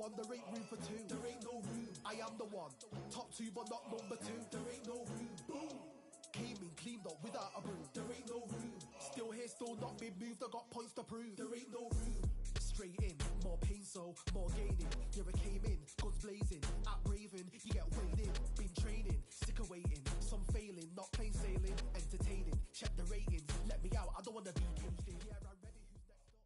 one, there ain't room for two. There ain't no room, I am the one. Top two, but not number two. There ain't no room, boom. Came in, cleaned up without a broom. There ain't no room. Still here, still not been moved. I got points to prove. There ain't no room. Straight in, more pain, so more gaining. Yeah, I came in, guns blazing. At Raven, you get weighed in. Been training, sick of waiting. Some failing, not plain sailing. Entertaining, check the ratings. Let me out, I don't wanna be caged in. Yeah, I'm ready. Who's next up?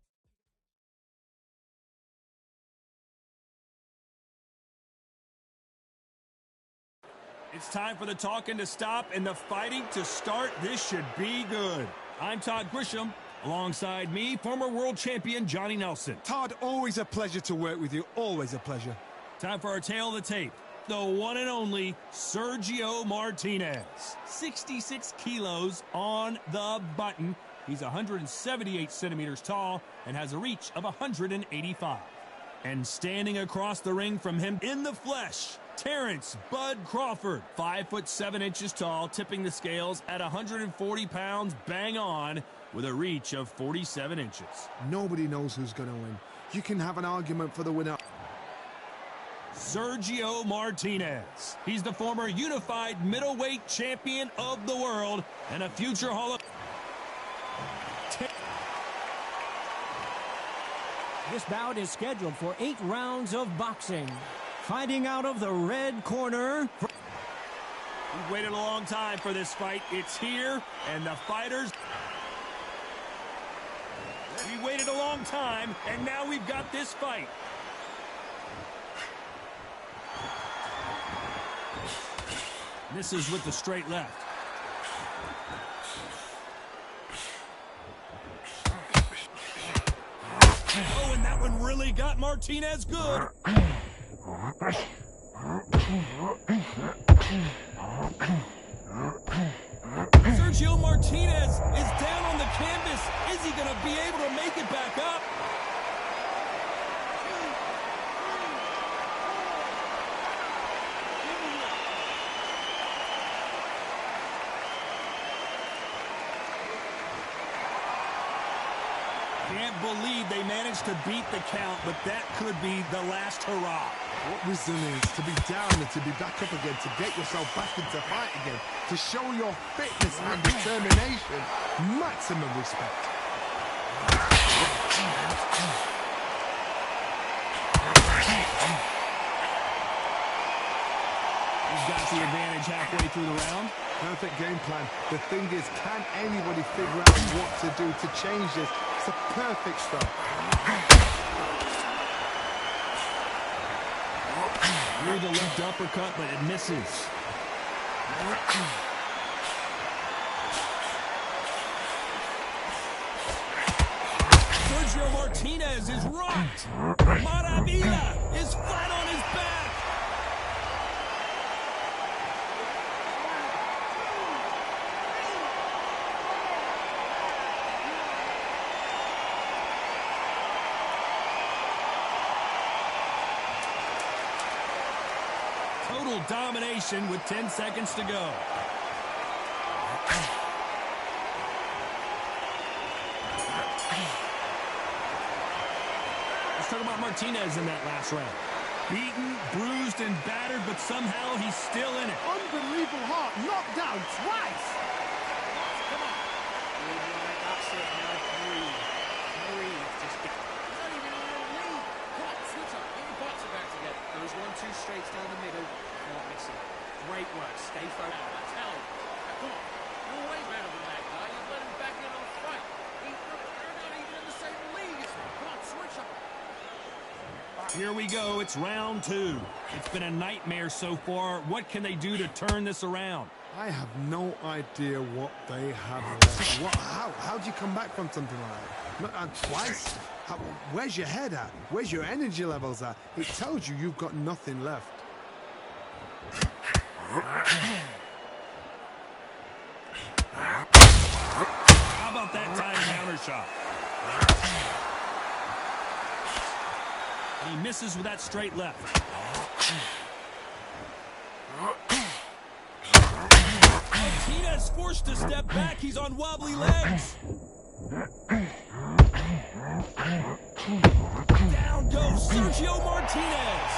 It's time for the talking to stop and the fighting to start. This should be good. I'm Todd Grisham. Alongside me, former world champion Johnny Nelson. Todd, always a pleasure to work with you. Always a pleasure. Time for our tale of the tape. The one and only Sergio Martinez. 66 kilos on the button. He's 178 centimeters tall and has a reach of 185. And standing across the ring from him in the flesh, Terrence Bud Crawford, 5'7" tall, tipping the scales at 140 pounds, bang on, with a reach of 47 inches. Nobody knows who's going to win. You can have an argument for the winner. Sergio Martinez. He's the former unified middleweight champion of the world and a future Hall of... This bout is scheduled for 8 rounds of boxing. Fighting out of the red corner. We've waited a long time for this fight. It's here, and the fighters... We waited a long time, and now we've got this fight. Misses with the straight left. Oh, and that one really got Martinez good. Sergio Martinez is down on the canvas. Is he going to be able to make it back up? Can't believe they managed to beat the count, but that could be the last hurrah. What resilience to be down and to be back up again, to get yourself back into fight again, to show your fitness and determination. Maximum respect. He's got the advantage halfway through the round. Perfect game plan. The thing is, can anybody figure out what to do to change this? It's a perfect start. Near the left uppercut, but it misses. Sergio Martinez is rocked. Maravilla is flat on his back. Total domination with 10 seconds to go. Let's talk about Martinez in that last round. Beaten, bruised, and battered, but somehow he's still in it. Unbelievable heart, knocked down twice. Come on. That's it now. Breathe. Just get... He's not even in your lead. Come on, switch up. Get your butts back together. Those 1-2 straights down the middle. Can't miss it. Great work. Stay focused. That's hell. Now, come on. You're way better than that guy. You let him back in on the fight. They're not even in the same league as him. Come on, switch up. Here we go. It's round 2. It's been a nightmare so far. What can they do to turn this around? I have no idea what they have left. How do you come back from something like that? Twice? Where's your head at? Where's your energy levels at? It tells you you've got nothing left. How about that time counter shot? He misses with that straight left. Martinez forced to step back. He's on wobbly legs. Down round goes Sergio Martinez.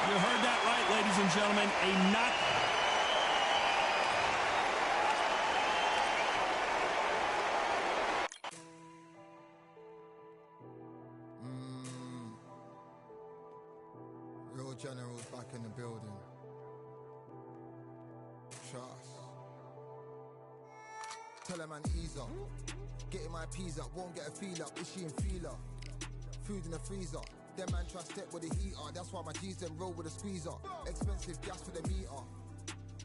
You heard that right, ladies and gentlemen. A knock. Real generals back in the building. Trust. Tell a man ease up. Getting my peas up, won't get a feel up. Is she in feeler? Food in the freezer. Them man try step with the heater. That's why my G's them roll with a squeezer. Expensive gas for the meter.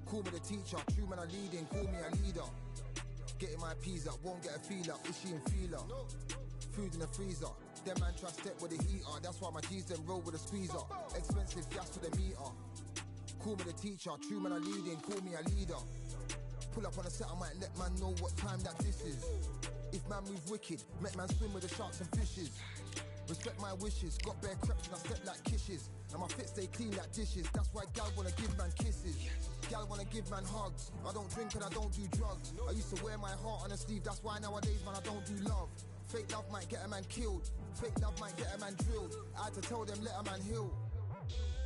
Call me the teacher. True man I leading, call me a leader. Getting my peas up, won't get a feel up. Is she in feeler? Food in the freezer. Them man try step with the heater. That's why my G's them roll with a squeezer. Expensive gas for the meter. Call me the teacher. True man I leading, call me a leader. Pull up on a set, I might let man know what time that this is. If man move wicked, make man swim with the sharks and fishes. Respect my wishes, got bare creps and I step like kisses. And my fit stay clean like dishes, that's why gal wanna give man kisses. Gal wanna give man hugs, I don't drink and I don't do drugs. I used to wear my heart on a sleeve, that's why nowadays man I don't do love. Fake love might get a man killed, fake love might get a man drilled. I had to tell them let a man heal.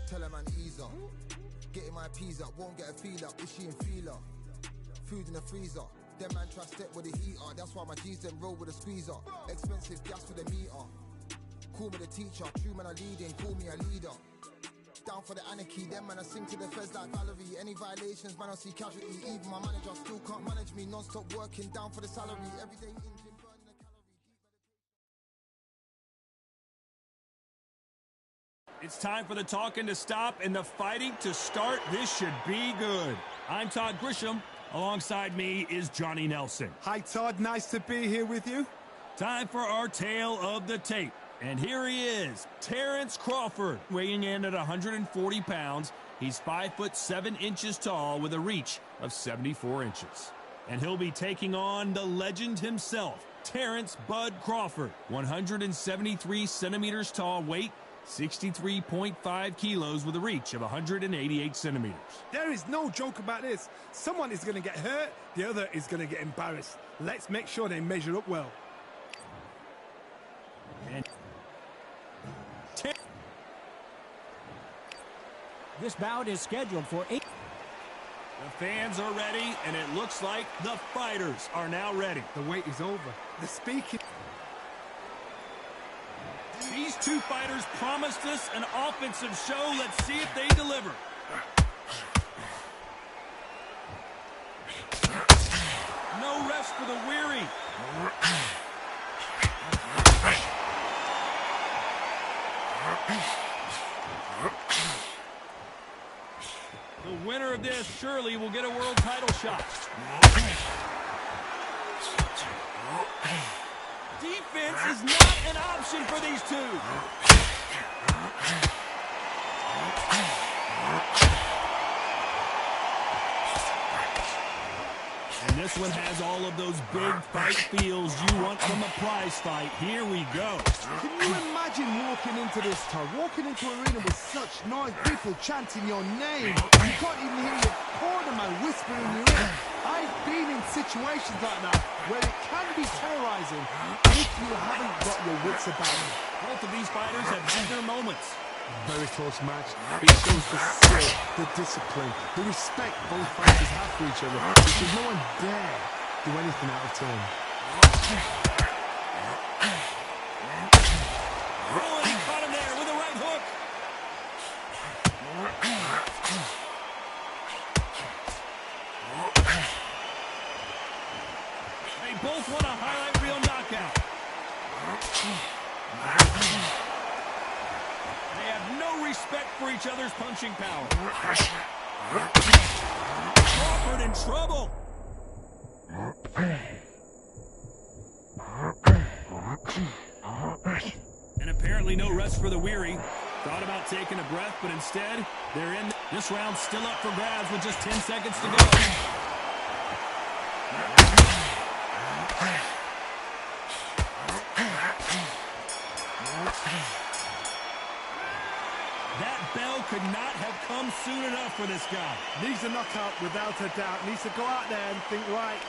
Tell a man ease up, getting my peas up, won't get a feel up. Is she in feeler? Food in the freezer. Them man try step with the heater. That's why my G's them roll with a squeezer. Expensive gas for the meter. Call me the teacher. True man I leading. Call me a leader. Down for the anarchy. Them man I sing to the feds like Valerie. Any violations man I see casualty. Even my manager still can't manage me. Non-stop working down for the salary. Every day in gym burning a calorie. It's time for the talking to stop and the fighting to start. This should be good. I'm Todd Grisham. Alongside me is Johnny Nelson. Hi, Todd. Nice to be here with you. Time for our tale of the tape. And here he is, Terrence Crawford, weighing in at 140 pounds. He's 5'7" tall with a reach of 74 inches. And he'll be taking on the legend himself, Terrence Bud Crawford, 173 centimeters tall, weight 63.5 kilos with a reach of 188 centimeters. There is no joke about this. Someone is going to get hurt, the other is going to get embarrassed. Let's make sure they measure up well. And This bout is scheduled for 8. the fans are ready, and it looks like the fighters are now ready. The wait is over. The speaking. These two fighters promised us an offensive show. Let's see if they deliver. No rest for the weary. The winner of this surely will get a world title shot. Defense is not an option for these two. And this one has all of those big fight feels you want from a prize fight. Here we go. Can you imagine walking into this, Todd? Walking into an arena with such noise, people chanting your name. You can't even hear your cornerman whispering in your ear. I've been in situations like that where it can be terrorizing if you haven't got your wits about you. Both of these fighters have had their moments. Very close match. It shows the skill, the discipline, the respect both fighters have for each other. Because no one dare do anything out of turn. Oh, and he caught him there with a right hook. They both want a highlight reel knockout. They have no respect for each other's punching power. Crawford in trouble. And apparently no rest for the weary. Thought about taking a breath, but instead, they're in. This round's still up for grabs with just 10 seconds to go. guy. Needs a knockout without a doubt. Needs to go out there and think right.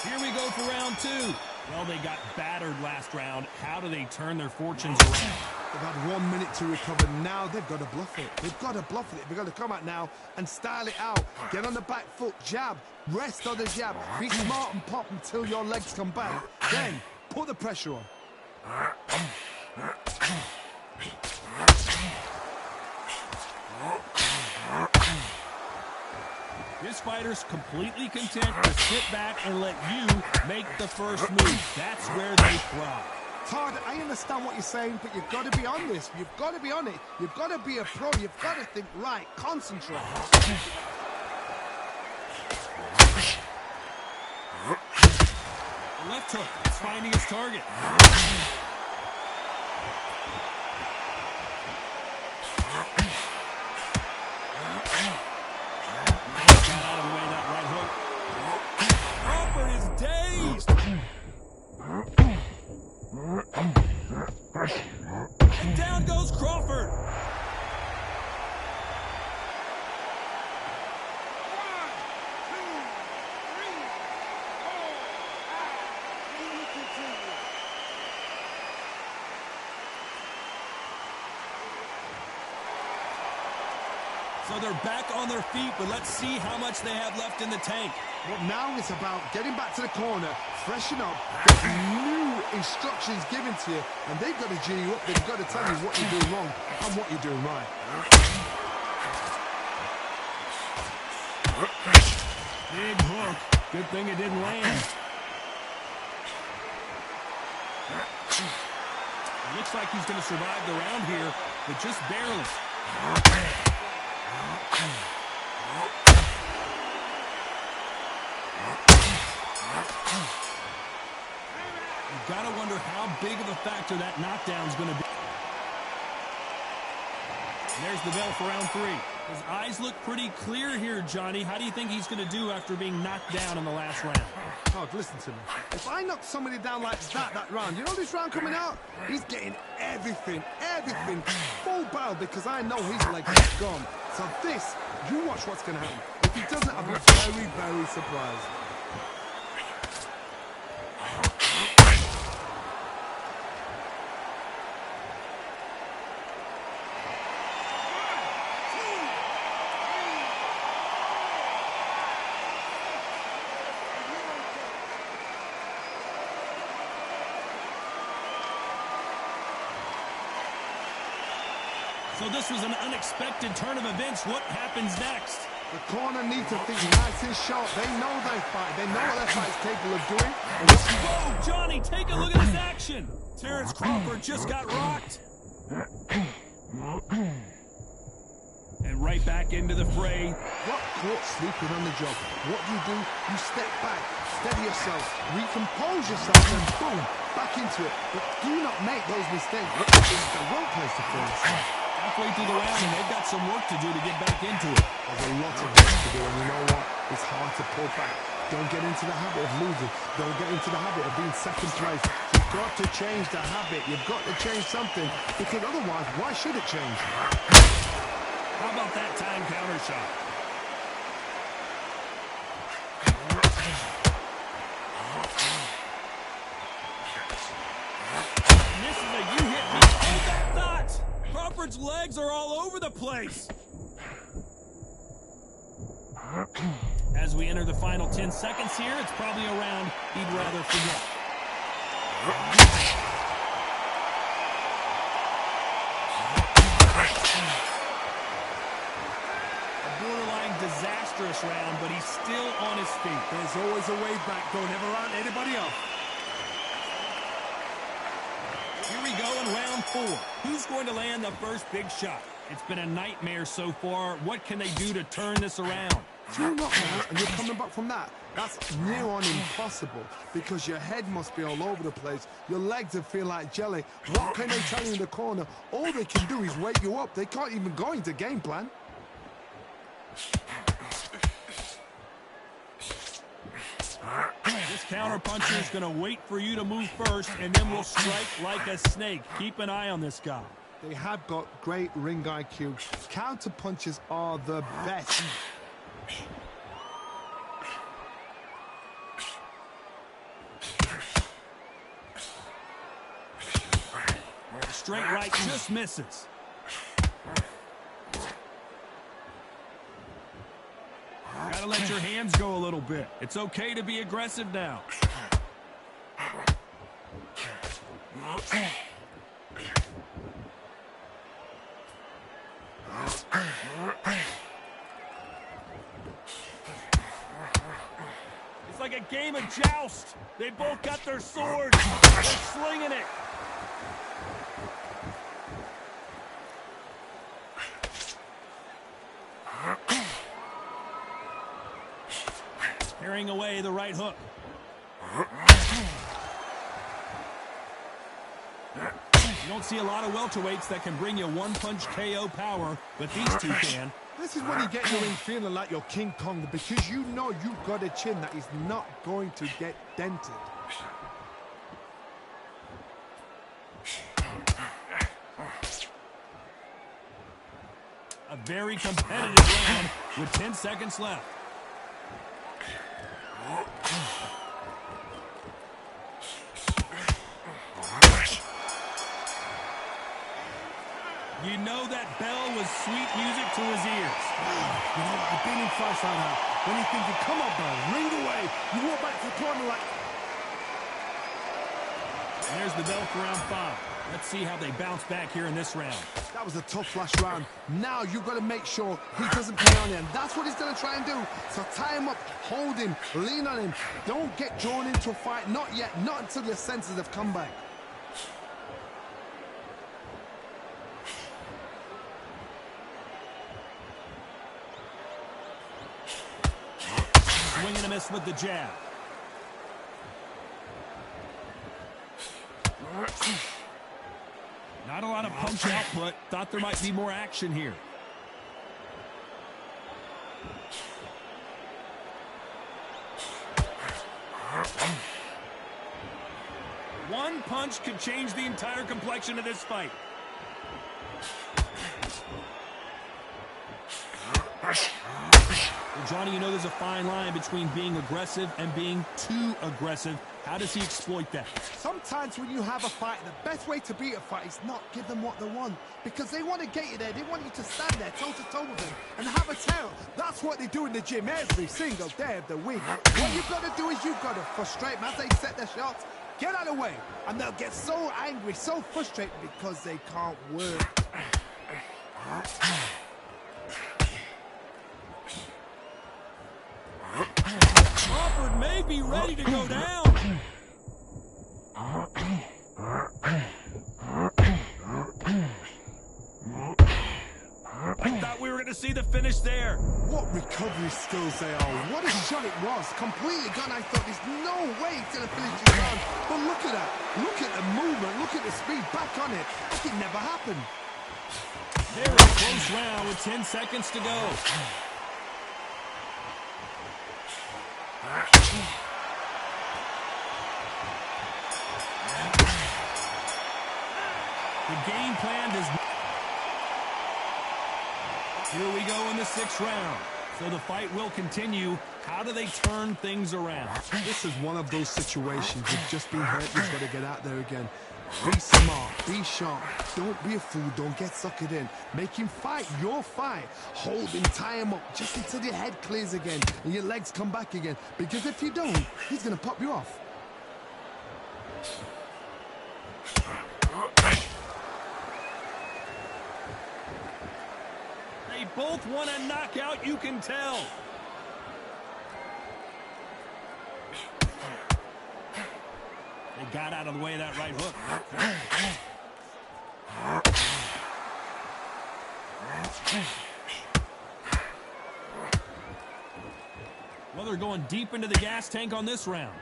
Here we go for round 2. Well, they got battered last round. How do they turn their fortunes around? They've had 1 minute to recover. Now they've got to bluff it. They've got to bluff it. They've got to come out now and style it out. Get on the back foot, jab, rest on the jab. Be smart and pop until your legs come back. Then put the pressure on. This fighter's completely content to sit back and let you make the first move. That's where they thrive. Todd, I understand what you're saying, but you've got to be on this. You've got to be on it. You've got to be a pro. You've got to think right. Concentrate. The left hook is finding his target. Got out of the way of that right hook. Crawford is dazed. And down goes Crawford. So they're back on their feet, but let's see how much they have left in the tank. But now it's about getting back to the corner, freshen up, get new instructions given to you, and they've got to G you up. They've got to tell you what you're doing wrong and what you're doing right. Big hook. Good thing it didn't land. It looks like he's going to survive the round here, but just barely. You gotta wonder how big of a factor that knockdown's gonna be. There's the bell for round 3. His eyes look pretty clear here, Johnny. How do you think he's gonna do after being knocked down in the last round? Todd, listen to me. If I knock somebody down like that round, you know this round coming out? He's getting everything, full barrel, because I know his leg is gone. So this, you watch what's gonna happen. If he doesn't, I'll be very, very surprised. So this was an unexpected turn of events. What happens next? The corner needs to think nice and sharp. They know their fight. They know what their fight's capable of doing. Whoa, Johnny, take a look at this action. Terrence Crawford just got rocked. And right back into the fray. Got caught sleeping on the job. What do? You step back, steady yourself, recompose yourself, and boom, back into it. But do not make those mistakes. It's the wrong place to finish. Halfway through the round, and they've got some work to do to get back into it. There's a lot of work to do, and you know what? It's hard to pull back. Don't get into the habit of losing. Don't get into the habit of being second place. You've got to change the habit. You've got to change something, because otherwise, why should it change? How about that time counter shot? And this is a you hit me. Hold that thought. Crawford's legs are all over the place. As we enter the final 10 seconds here, it's probably a round he'd rather forget. Disastrous round, but he's still on his feet. There's always a way back. Don't ever round anybody up. Here we go in round 4. Who's going to land the first big shot? It's been a nightmare so far. What can they do to turn this around? 2 knockouts and you're coming back from that. That's near on impossible, because your head must be all over the place. Your legs will feel like jelly. What can they tell you in the corner? All they can do is wake you up. They can't even go into game plan. This counter-puncher is going to wait for you to move first, and then we'll strike like a snake. Keep an eye on this guy. They have got great ring IQ. Counter punches are the best. Straight right just misses. Gotta let your hands go a little bit. It's okay to be aggressive now. It's like a game of joust. They both got their swords. They're slinging it. Carrying away the right hook. You don't see a lot of welterweights that can bring you one-punch KO power, but these two can. This is when you get in the ring feeling like you're King Kong, because you know you've got a chin that is not going to get dented. A very competitive round with 10 seconds left. You know that bell was sweet music to his ears. You know, I've been in fights like that. When you're thinking, come on, bell, ring away. You walk back to the corner like... And there's the bell for round 5. Let's see how they bounce back here in this round. That was a tough last round. Now you've got to make sure he doesn't play on it. And that's what he's going to try and do. So tie him up, hold him, lean on him. Don't get drawn into a fight. Not yet. Not until your senses have come back. Swing and a miss with the jab. Not a lot of punch output. Thought there might be more action here. One punch could change the entire complexion of this fight. Well, Johnny, you know there's a fine line between being aggressive and being too aggressive. How does he exploit that? Sometimes when you have a fight, the best way to beat a fight is not give them what they want. Because they want to get you there. They want you to stand there toe-to-toe with them and have a tail. That's what they do in the gym every single day of the week. What you've got to do is you've got to frustrate them as they set their shots. Get out of the way. And they'll get so angry, so frustrated because they can't work. Crawford may be ready to go down. I thought we were going to see the finish there. What recovery skills they are. What a shot it was. Completely gone. I thought there's no way he's going to finish this round. But look at that. Look at the movement. Look at the speed. Back on it. Like it never happened. Very close round with 10 seconds to go. The game plan does. Here we go in the 6th round. So the fight will continue. How do they turn things around? This is one of those situations. You've just been hurt. You've got to get out there again. Be smart. Be sharp. Don't be a fool. Don't get suckered in. Make him fight your fight. Hold him. Tie him up just until your head clears again and your legs come back again. Because if you don't, he's going to pop you off. They both want a knockout, you can tell. They got out of the way of that right hook. Well, they're going deep into the gas tank on this round.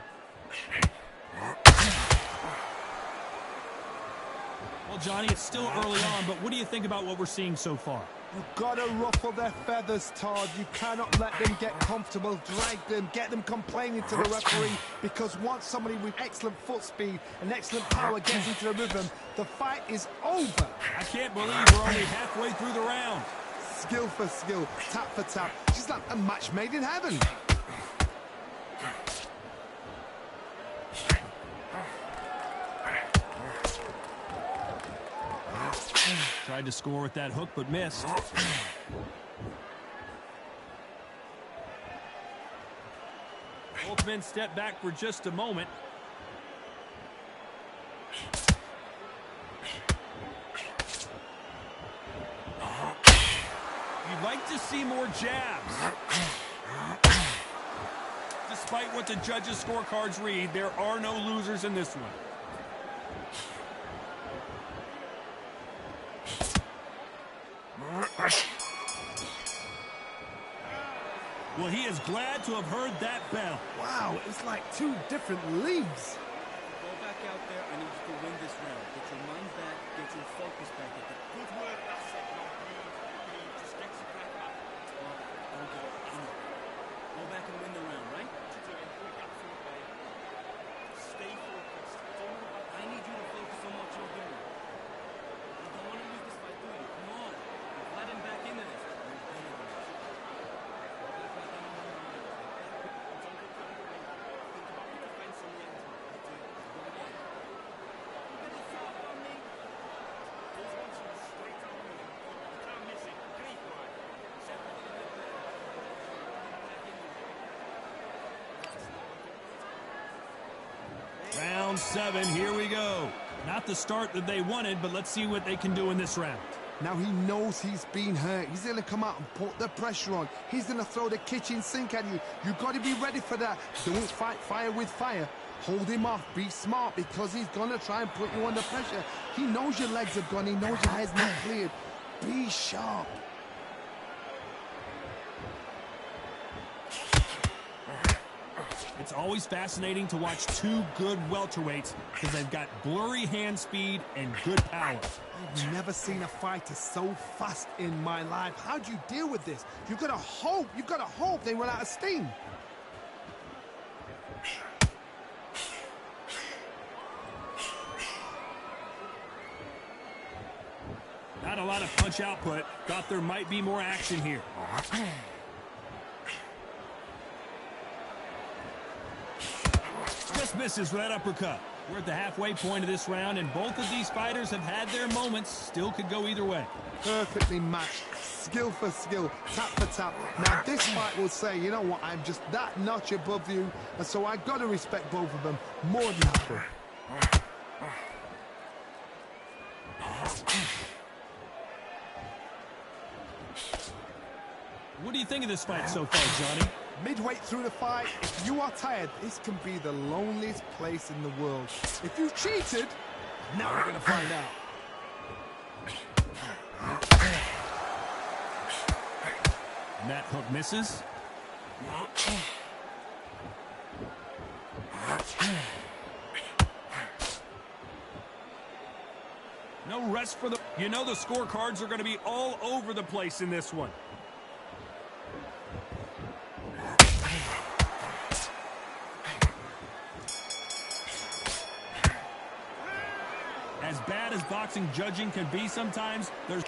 Well, Johnny, it's still early on, but what do you think about what we're seeing so far? You've got to ruffle their feathers, Todd. You cannot let them get comfortable, drag them, get them complaining to the referee, because once somebody with excellent foot speed and excellent power gets into the rhythm, the fight is over. I can't believe we're only halfway through the round. Skill for skill, tap for tap. She's like a match made in heaven. Tried to score with that hook, but missed. Both men step back for just a moment. You'd like to see more jabs. Despite what the judges' scorecards read, there are no losers in this one. Well, he is glad to have heard that bell. Wow, it's like two different leagues. Go back out there. I need you to win this round. Get your mind back. Get your focus back. Good work. That's it. Just get your back up. Don't give up. Go back and win the round, right? Stay focused. I need you to focus on what you're doing. You don't want to lose this fight, do you? Come on. Let him back into this. Round 7, here we go. Not the start that they wanted, but let's see what they can do in this round. Now he knows he's been hurt. He's going to come out and put the pressure on. He's going to throw the kitchen sink at you. You've got to be ready for that. Don't fight fire with fire. Hold him off. Be smart, because he's going to try and put you under pressure. He knows your legs are gone. He knows your head's not cleared. Be sharp. It's always fascinating to watch two good welterweights because they've got blurry hand speed and good power. I've never seen a fighter so fast in my life. How do you deal with this? You've got to hope they run out of steam. Not a lot of punch output. Thought there might be more action here. Just misses with that uppercut. We're at the halfway point of this round, and both of these fighters have had their moments. Still could go either way. Perfectly matched. Skill for skill. Tap for tap. Now this fight will say, you know what, I'm just that notch above you, and so I've got to respect both of them more than ever. What do you think of this fight so far, Johnny? Midway through the fight, if you are tired, this can be the loneliest place in the world. If you cheated, now we're going to find out. And that hook misses. No rest for the... You know the scorecards are going to be all over the place in this one. As bad as boxing judging can be sometimes, there's...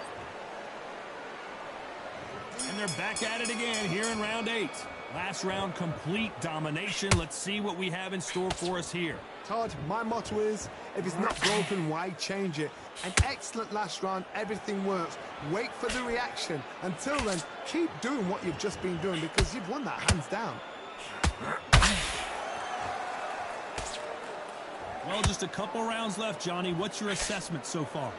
And they're back at it again here in round 8. Last round, complete domination. Let's see what we have in store for us here. Todd, my motto is, if it's not broken, why change it? An excellent last round, everything works. Wait for the reaction. Until then, keep doing what you've just been doing, because you've won that hands down. Well, just a couple rounds left, Johnny. What's your assessment so far?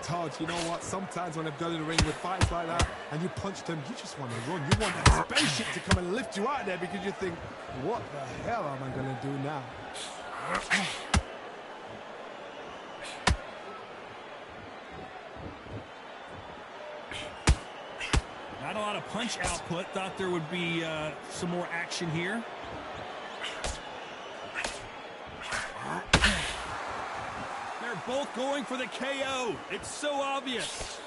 Todd, you know what? Sometimes when I've done in the ring with fights like that, and you punch them, you just want to run. You want that spaceship to come and lift you out of there, because you think, what the hell am I going to do now? Not a lot of punch output. Thought there would be some more action here. They're both going for the KO. It's so obvious.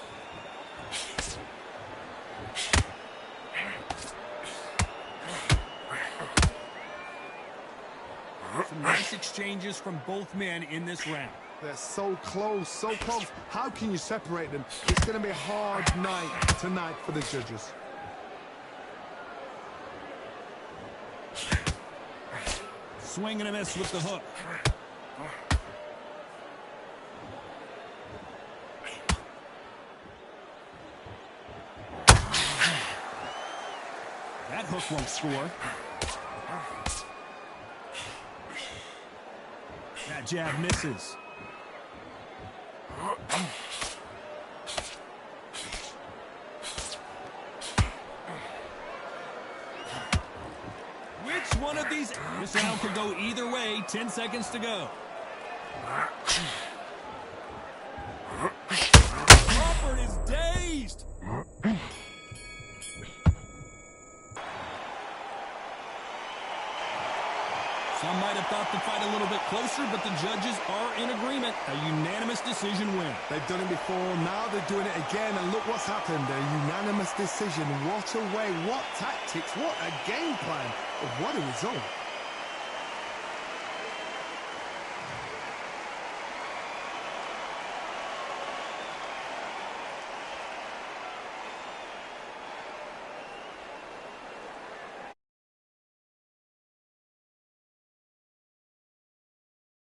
Some nice exchanges from both men in this round. They're so close, so close. How can you separate them? It's going to be a hard night tonight for the judges. Swing and a miss with the hook. That hook won't score. That jab misses. Which one of these? This round could go either way. 10 seconds to go. Crawford is dazed. Some might have thought the fight a little bit closer, but the judges are in agreement. A unanimous decision win. They've done it before, now they're doing it again, and look what's happened. A unanimous decision. What a way, what tactics, what a game plan. What a result.